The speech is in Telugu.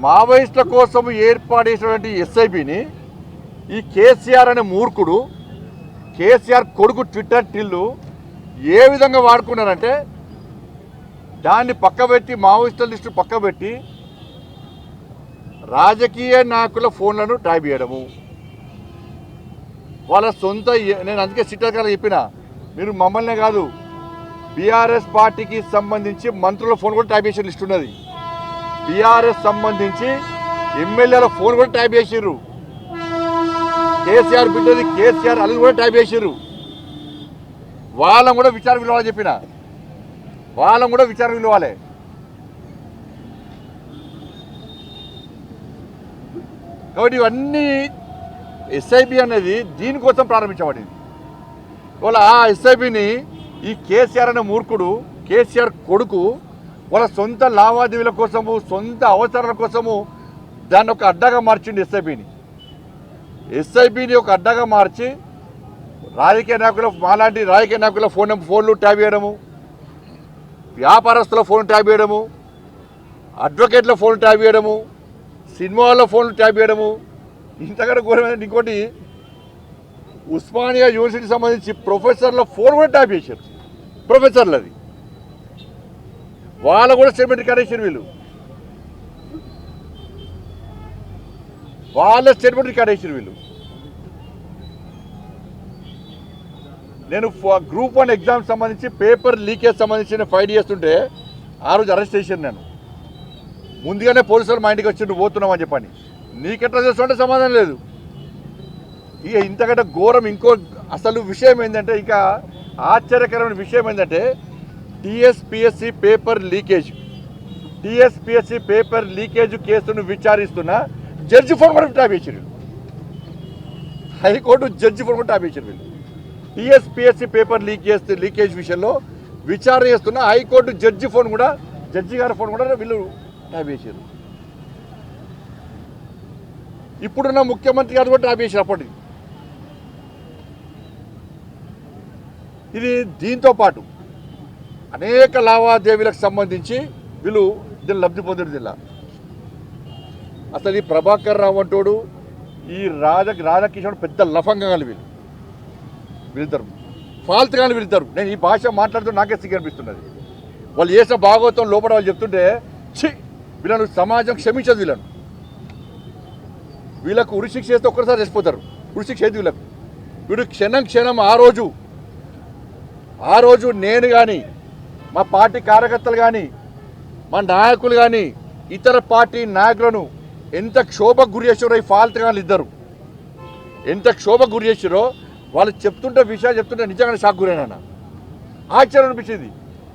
మావోయిస్టుల కోసం ఏర్పాటు చేసినటువంటి ఎస్ఐబిని ఈ కేసీఆర్ అనే మూర్ఖుడు, కేసీఆర్ కొడుకు ట్విట్టర్ టిల్లు ఏ విధంగా వాడుకున్నారంటే దాన్ని పక్కబెట్టి, మావోయిస్టుల లిస్టు పక్కబెట్టి రాజకీయ నాయకుల ఫోన్లను ట్యాప్ చేయడము. వాళ్ళ సొంత, నేను అందుకే సిట్టర్ చెప్పిన, మీరు మమ్మల్నే కాదు బీఆర్ఎస్ పార్టీకి సంబంధించి మంత్రుల ఫోన్ కూడా ట్యాప్ చేసే లిస్ట్ ఉన్నది. బీఆర్ఎస్ సంబంధించి ఎమ్మెల్యేల ఫోన్ కూడా ట్యాప్ చేసిర్రు. కేసీఆర్ బిడ్డది కేసీఆర్ అది కూడా ట్యాప్ చేసిర్రు. వాళ్ళని కూడా విచారణ పిలవాలని చెప్పిన, వాళ్ళని కూడా విచారణ పిలవాలి. కాబట్టి ఇవన్నీ ఎస్ఐబి అనేది దీనికోసం ప్రారంభించబడింది. వాళ్ళ ఆ ఎస్ఐబిని ఈ కేసీఆర్ అనే మూర్ఖుడు, కేసీఆర్ కొడుకు వాళ్ళ సొంత లావాదేవీల కోసము, సొంత అవసరాల కోసము దాన్ని ఒక అడ్డాగా మార్చింది. ఎస్ఐబిని ఒక అడ్డాగా మార్చి రాజకీయ నాయకుల, మాలాంటి రాజకీయ నాయకుల ఫోన్లు ట్యాప్ చేయడము, వ్యాపారస్తుల ఫోన్ ట్యాప్ చేయడము, అడ్వకేట్ల ఫోన్ ట్యాప్ చేయడము, సినిమా వాళ్ళ ఫోన్లు ట్యాప్ చేయడము. ఇంతకంటే ఘోరమైన ఇంకోటి, ఉస్మానియా యూనివర్సిటీకి సంబంధించి ప్రొఫెసర్ల ఫోన్ కూడా ట్యాప్ చేశారు. ప్రొఫెసర్లది వాళ్ళ కూడా స్టేట్మెంట్ రికార్డ్ చేశారు. వీళ్ళు వాళ్ళ స్టేట్మెంట్ రికార్డ్ చేశారు. వీళ్ళు నేను గ్రూప్ 1 ఎగ్జామ్ సంబంధించి పేపర్ లీకేజ్ సంబంధించిన ఫైట్ చేస్తుంటే ఆ రోజు అరెస్ట్ చేశాను. నేను ముందుగానే పోలీసులు మా ఇంటికి వచ్చి నువ్వు పోతున్నామని చెప్పని, నీకెట్లా చేస్తుంటే సమాధానం లేదు. ఇక ఇంతకంటే ఘోరం ఇంకో అసలు విషయం ఏంటంటే, ఇంకా ఆశ్చర్యకరమైన విషయం ఏంటంటే, టీఎస్పీఎస్సీ పేపర్ లీకేజ్ కేసును విచారిస్తున్న జడ్జి ఫోన్ కూడా ట్యాప్ చేశారు. హైకోర్టు జడ్జి ఫోన్ కూడా ట్యాప్ చేశారు. వీళ్ళు టీఎస్పీఎస్సీ పేపర్ లీకేజ్ విషయంలో విచారణ చేస్తున్న హైకోర్టు జడ్జి ఫోన్ కూడా, జడ్జి గారి ఫోన్ కూడా వీళ్ళు ట్యాప్ చేశారు. ఇప్పుడున్న ముఖ్యమంత్రి గారు కూడా ట్యాప్ చేశారు అప్పటికి. ఇది దీంతో పాటు అనేక లావాదేవీలకు సంబంధించి వీళ్ళు దీన్ని లబ్ధి పొందారు. జిల్లా అసలు ఈ ప్రభాకర్ రావు అంటోడు, ఈ రాధాకిషోడు పెద్ద లఫంగా వీళ్ళిద్దరు ఫాల్తుగా వీళ్ళిద్దరు. నేను ఈ భాష మాట్లాడుతూ నాకే సిగ్గు అనిపిస్తున్నది. వాళ్ళు చేసిన భాగవతం లోపల వాళ్ళు చెప్తుంటే వీళ్ళను సమాజం క్షమించదు. వీళ్ళకు ఉరిశిక్ష చేస్తే ఒక్కసారి చచ్చిపోతారు. ఉరిశిక్ష ఏది వీళ్ళకు. వీడు క్షణం ఆ రోజు నేను కానీ, మా పార్టీ కార్యకర్తలు కానీ, మా నాయకులు కానీ, ఇతర పార్టీ నాయకులను ఎంత క్షోభకు గురి చేసారో ఈ ఫాల్ట్ కానీ ఇద్దరు ఎంత క్షోభకు గురి చేసారో వాళ్ళు చెప్తుంటే, విషయాలు చెప్తుంటే నిజంగానే షాక్ గురైనా, ఆశ్చర్యం అనిపించింది.